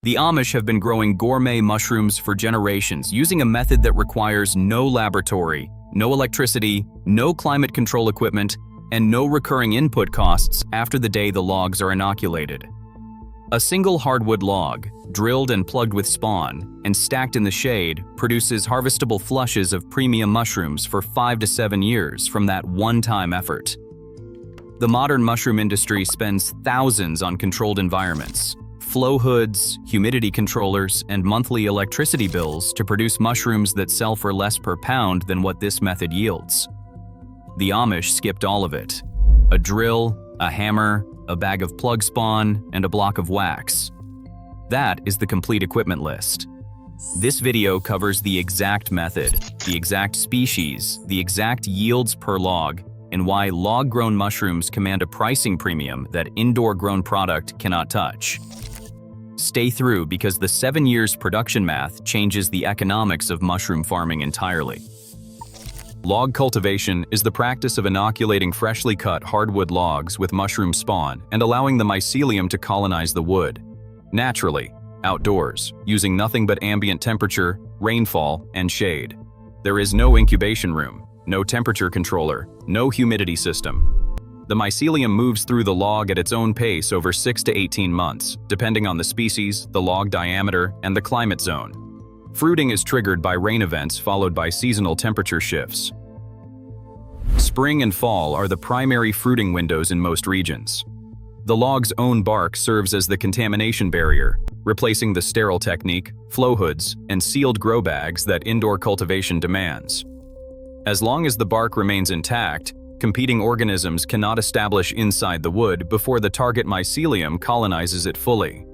The Amish have been growing gourmet mushrooms for generations using a method that requires no laboratory, no electricity, no climate control equipment, and no recurring input costs after the day the logs are inoculated. A single hardwood log, drilled and plugged with spawn, and stacked in the shade, produces harvestable flushes of premium mushrooms for 5 to 7 years from that one-time effort. The modern mushroom industry spends thousands on controlled environments, flow hoods, humidity controllers, and monthly electricity bills to produce mushrooms that sell for less per pound than what this method yields. The Amish skipped all of it. A drill, a hammer, a bag of plug spawn, and a block of wax. That is the complete equipment list. This video covers the exact method, the exact species, the exact yields per log, and why log-grown mushrooms command a pricing premium that indoor-grown product cannot touch. Stay through because the 7 years production math changes the economics of mushroom farming entirely. Log cultivation is the practice of inoculating freshly cut hardwood logs with mushroom spawn and allowing the mycelium to colonize the wood, naturally, outdoors, using nothing but ambient temperature, rainfall, and shade. There is no incubation room, no temperature controller, no humidity system. The mycelium moves through the log at its own pace over 6 to 18 months, depending on the species, the log diameter, and the climate zone. Fruiting is triggered by rain events followed by seasonal temperature shifts. Spring and fall are the primary fruiting windows in most regions. The log's own bark serves as the contamination barrier, replacing the sterile technique, flow hoods, and sealed grow bags that indoor cultivation demands. As long as the bark remains intact, competing organisms cannot establish inside the wood before the target mycelium colonizes it fully.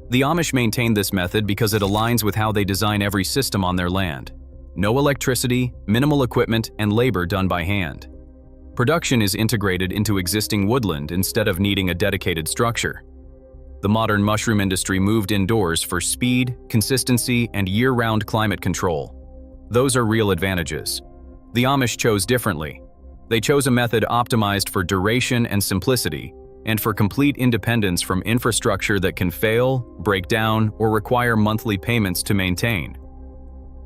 The Amish maintain this method because it aligns with how they design every system on their land. No electricity, minimal equipment, and labor done by hand. Production is integrated into existing woodland instead of needing a dedicated structure. The modern mushroom industry moved indoors for speed, consistency, and year-round climate control. Those are real advantages. The Amish chose differently. They chose a method optimized for duration and simplicity, and for complete independence from infrastructure that can fail, break down, or require monthly payments to maintain.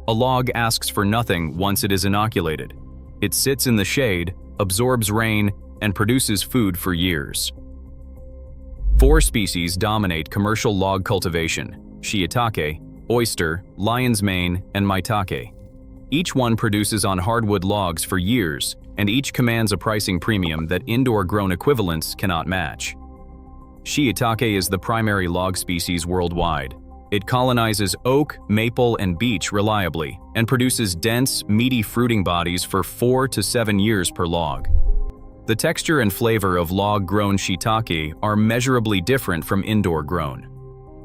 A log asks for nothing once it is inoculated. It sits in the shade, absorbs rain, and produces food for years. 4 species dominate commercial log cultivation: Shiitake, oyster, lion's mane, and maitake. Each one produces on hardwood logs for years, and each commands a pricing premium that indoor-grown equivalents cannot match. Shiitake is the primary log species worldwide. It colonizes oak, maple, and beech reliably, and produces dense, meaty fruiting bodies for 4 to 7 years per log. The texture and flavor of log-grown shiitake are measurably different from indoor-grown.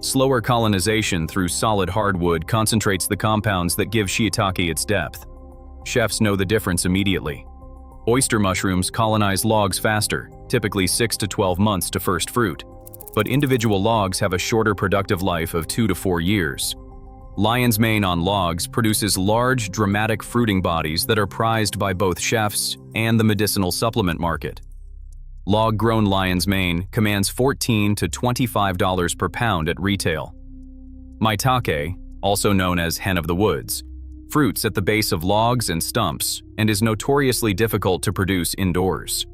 Slower colonization through solid hardwood concentrates the compounds that give shiitake its depth. Chefs know the difference immediately. Oyster mushrooms colonize logs faster, typically 6 to 12 months to first fruit, but individual logs have a shorter productive life of 2 to 4 years. Lion's mane on logs produces large, dramatic fruiting bodies that are prized by both chefs and the medicinal supplement market. Log-grown lion's mane commands $14 to $25 per pound at retail. Maitake, also known as hen of the woods, fruits at the base of logs and stumps and is notoriously difficult to produce indoors.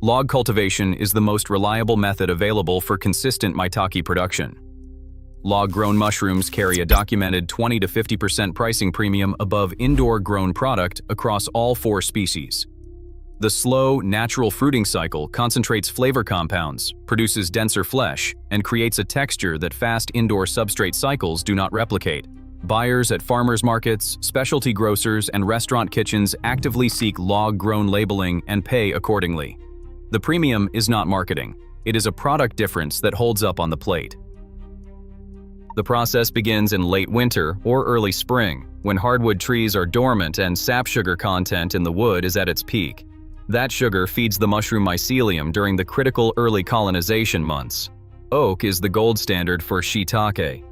Log cultivation is the most reliable method available for consistent maitake production. Log-grown mushrooms carry a documented 20 to 50% pricing premium above indoor-grown product across all 4 species. The slow, natural fruiting cycle concentrates flavor compounds, produces denser flesh, and creates a texture that fast indoor substrate cycles do not replicate. Buyers at farmers markets, specialty grocers, and restaurant kitchens actively seek log-grown labeling and pay accordingly. The premium is not marketing. It is a product difference that holds up on the plate. The process begins in late winter or early spring, when hardwood trees are dormant and sap sugar content in the wood is at its peak. That sugar feeds the mushroom mycelium during the critical early colonization months. Oak is the gold standard for shiitake.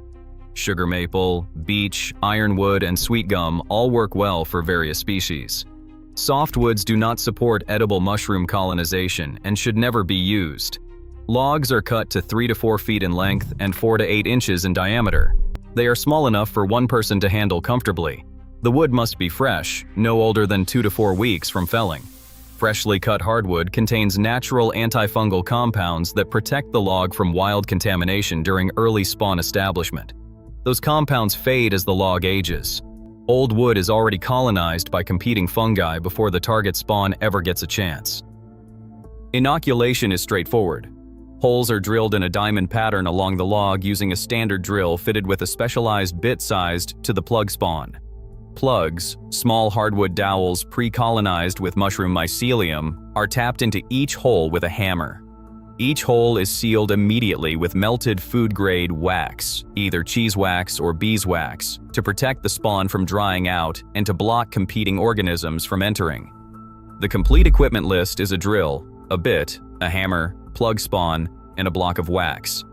Sugar maple, beech, ironwood, and sweet gum all work well for various species. Softwoods do not support edible mushroom colonization and should never be used. Logs are cut to 3 to 4 feet in length and 4 to 8 inches in diameter. They are small enough for one person to handle comfortably. The wood must be fresh, no older than 2 to 4 weeks from felling. Freshly cut hardwood contains natural antifungal compounds that protect the log from wild contamination during early spawn establishment. Those compounds fade as the log ages. Old wood is already colonized by competing fungi before the target spawn ever gets a chance. Inoculation is straightforward. Holes are drilled in a diamond pattern along the log using a standard drill fitted with a specialized bit sized to the plug spawn. Plugs, small hardwood dowels pre-colonized with mushroom mycelium, are tapped into each hole with a hammer. Each hole is sealed immediately with melted food-grade wax, either cheese wax or beeswax, to protect the spawn from drying out and to block competing organisms from entering. The complete equipment list is a drill, a bit, a hammer, plug spawn, and a block of wax.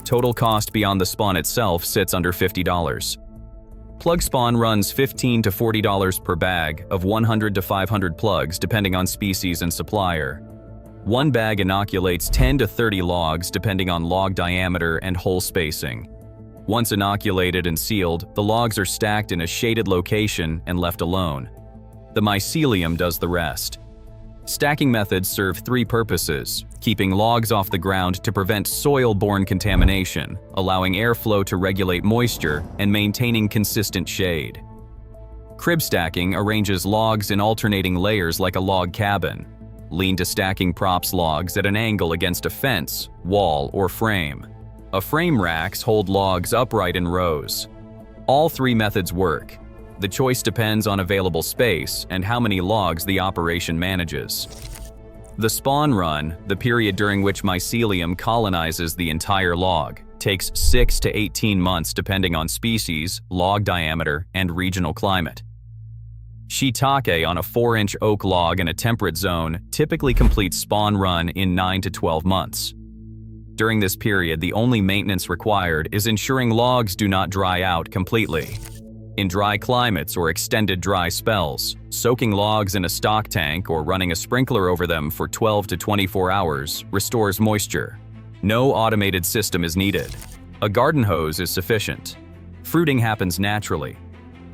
Total cost beyond the spawn itself sits under $50. Plug spawn runs $15 to $40 per bag of 100 to 500 plugs depending on species and supplier. One bag inoculates 10 to 30 logs depending on log diameter and hole spacing. Once inoculated and sealed, the logs are stacked in a shaded location and left alone. The mycelium does the rest. Stacking methods serve 3 purposes: keeping logs off the ground to prevent soil-borne contamination, allowing airflow to regulate moisture, and maintaining consistent shade. Crib stacking arranges logs in alternating layers like a log cabin. Lean to stacking props logs at an angle against a fence, wall, or frame. A frame racks hold logs upright in rows. All 3 methods work. The choice depends on available space and how many logs the operation manages. The spawn run, the period during which mycelium colonizes the entire log, takes 6 to 18 months depending on species, log diameter, and regional climate. Shiitake on a 4-inch oak log in a temperate zone typically completes spawn run in 9 to 12 months. During this period, the only maintenance required is ensuring logs do not dry out completely. In dry climates or extended dry spells, soaking logs in a stock tank or running a sprinkler over them for 12 to 24 hours restores moisture. No automated system is needed. A garden hose is sufficient. Fruiting happens naturally.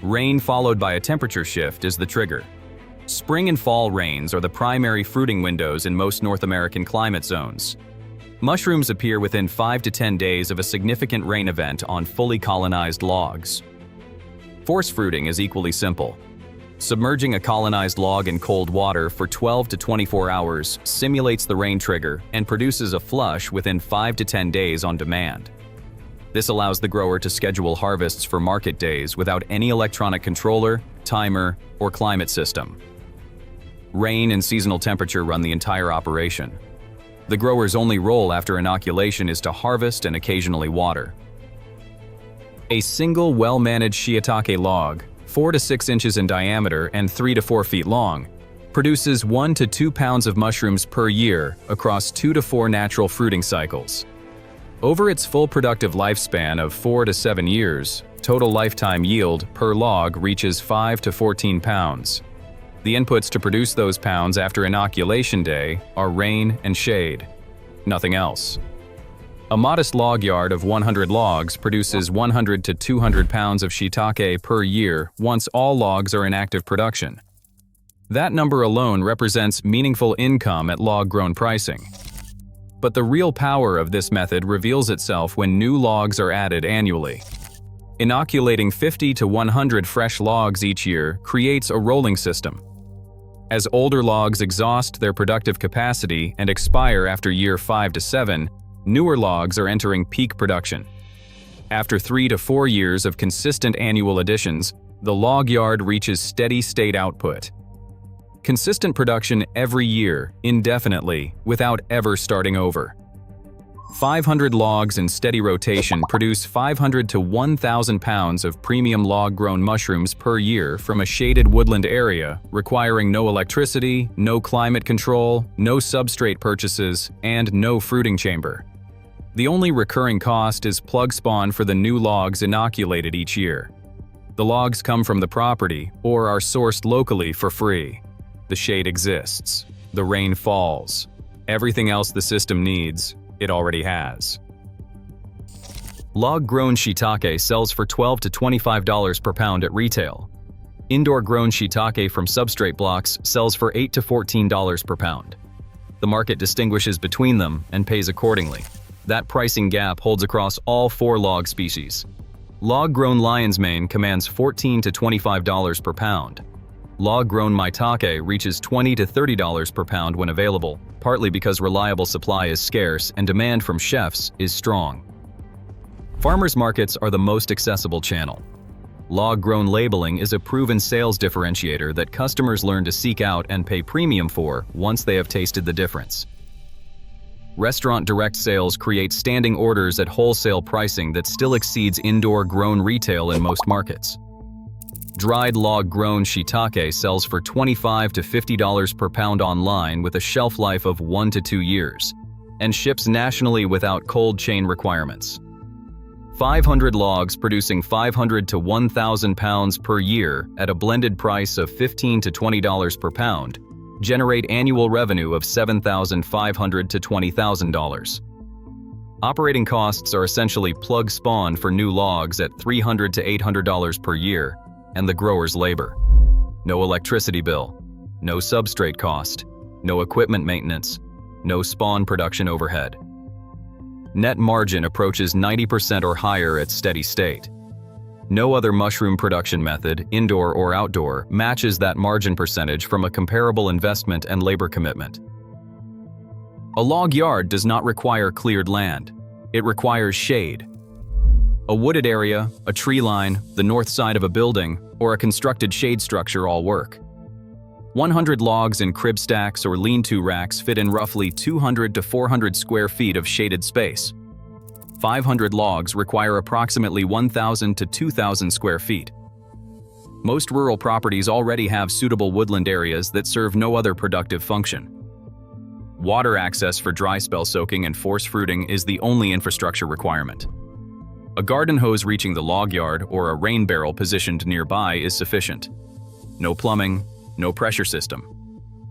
Rain followed by a temperature shift is the trigger. Spring and fall rains are the primary fruiting windows in most North American climate zones. Mushrooms appear within 5 to 10 days of a significant rain event on fully colonized logs. Force fruiting is equally simple. Submerging a colonized log in cold water for 12 to 24 hours simulates the rain trigger and produces a flush within 5 to 10 days on demand. This allows the grower to schedule harvests for market days without any electronic controller, timer, or climate system. Rain and seasonal temperature run the entire operation. The grower's only role after inoculation is to harvest and occasionally water. A single well-managed Shiitake log, 4 to 6 inches in diameter and 3 to 4 feet long, produces 1 to 2 pounds of mushrooms per year across 2 to 4 natural fruiting cycles. Over its full productive lifespan of 4 to 7 years, total lifetime yield per log reaches 5 to 14 pounds. The inputs to produce those pounds after inoculation day are rain and shade. Nothing else. A modest log yard of 100 logs produces 100 to 200 pounds of shiitake per year once all logs are in active production. That number alone represents meaningful income at log-grown pricing. But the real power of this method reveals itself when new logs are added annually. Inoculating 50 to 100 fresh logs each year creates a rolling system. As older logs exhaust their productive capacity and expire after year 5 to 7, newer logs are entering peak production. After 3 to 4 years of consistent annual additions, the log yard reaches steady-state output. Consistent production every year, indefinitely, without ever starting over. 500 logs in steady rotation produce 500 to 1,000 pounds of premium log-grown mushrooms per year from a shaded woodland area, requiring no electricity, no climate control, no substrate purchases, and no fruiting chamber. The only recurring cost is plug spawn for the new logs inoculated each year. The logs come from the property or are sourced locally for free. The shade exists. The rain falls. Everything else the system needs it already has. Log-grown shiitake sells for $12 to $25 per pound at retail. Indoor-grown shiitake from substrate blocks sells for $8 to $14 per pound. The market distinguishes between them and pays accordingly. That pricing gap holds across all 4 log species. Log-grown lion's mane commands $14 to $25 per pound. Log-grown maitake reaches $20 to $30 per pound when available, partly because reliable supply is scarce and demand from chefs is strong. Farmers markets are the most accessible channel. Log-grown labeling is a proven sales differentiator that customers learn to seek out and pay premium for once they have tasted the difference. Restaurant direct sales create standing orders at wholesale pricing that still exceeds indoor-grown retail in most markets. Dried log-grown shiitake sells for $25 to $50 per pound online with a shelf life of 1 to 2 years, and ships nationally without cold chain requirements. 500 logs producing 500 to 1,000 pounds per year at a blended price of $15 to $20 per pound generate annual revenue of $7,500 to $20,000. Operating costs are essentially plug spawn for new logs at $300 to $800 per year, and the grower's labor. No electricity bill, no substrate cost, no equipment maintenance, no spawn production overhead. Net margin approaches 90% or higher at steady state. No other mushroom production method, indoor or outdoor, matches that margin percentage from a comparable investment and labor commitment. A log yard does not require cleared land. It requires shade. A wooded area, a tree line, the north side of a building, or a constructed shade structure all work. 100 logs in crib stacks or lean-to racks fit in roughly 200 to 400 square feet of shaded space. 500 logs require approximately 1,000 to 2,000 square feet. Most rural properties already have suitable woodland areas that serve no other productive function. Water access for dry spell soaking and force fruiting is the only infrastructure requirement. A garden hose reaching the log yard or a rain barrel positioned nearby is sufficient. No plumbing, no pressure system.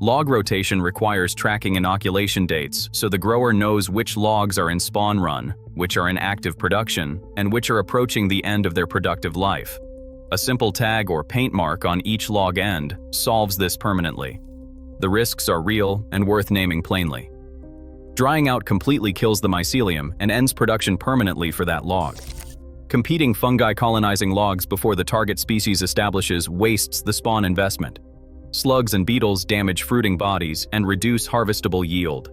Log rotation requires tracking inoculation dates so the grower knows which logs are in spawn run, which are in active production, and which are approaching the end of their productive life. A simple tag or paint mark on each log end solves this permanently. The risks are real and worth naming plainly. Drying out completely kills the mycelium and ends production permanently for that log. Competing fungi colonizing logs before the target species establishes wastes the spawn investment. Slugs and beetles damage fruiting bodies and reduce harvestable yield.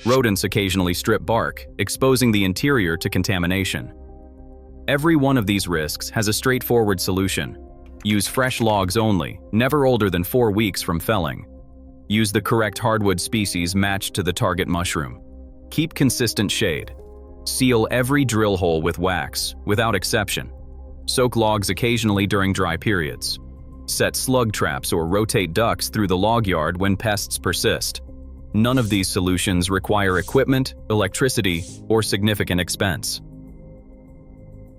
Rodents occasionally strip bark, exposing the interior to contamination. Every one of these risks has a straightforward solution. Use fresh logs only, never older than 4 weeks from felling. Use the correct hardwood species matched to the target mushroom. Keep consistent shade. Seal every drill hole with wax, without exception. Soak logs occasionally during dry periods. Set slug traps or rotate ducts through the log yard when pests persist. None of these solutions require equipment, electricity, or significant expense.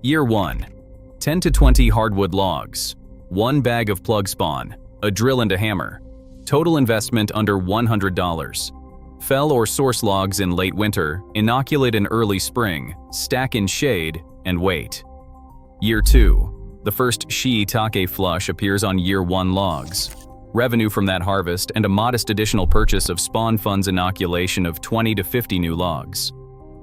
Year 1. 10 to 20 hardwood logs. 1 bag of plug spawn. A drill and a hammer. Total investment under $100. Fell or source logs in late winter, inoculate in early spring, stack in shade, and wait. Year 2. The first Shiitake flush appears on Year 1 logs. Revenue from that harvest and a modest additional purchase of spawn funds inoculation of 20 to 50 new logs.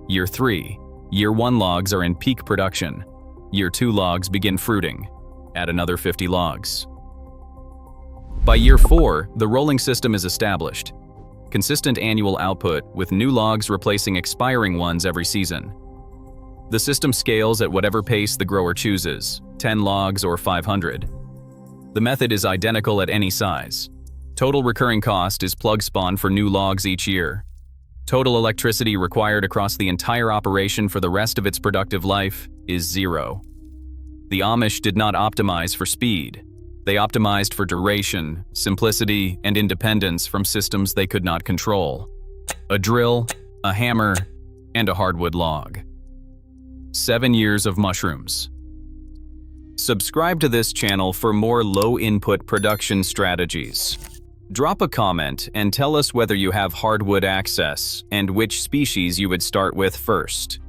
Year 3. Year 1 logs are in peak production. Year 2 logs begin fruiting. Add another 50 logs. By Year 4, the rolling system is established. Consistent annual output with new logs replacing expiring ones every season. The system scales at whatever pace the grower chooses, 10 logs or 500. The method is identical at any size. Total recurring cost is plug spawn for new logs each year. Total electricity required across the entire operation for the rest of its productive life is 0. The Amish did not optimize for speed. They optimized for duration, simplicity, and independence from systems they could not control. A drill, a hammer, and a hardwood log. 7 years of mushrooms. Subscribe to this channel for more low-input production strategies. Drop a comment and tell us whether you have hardwood access and which species you would start with first.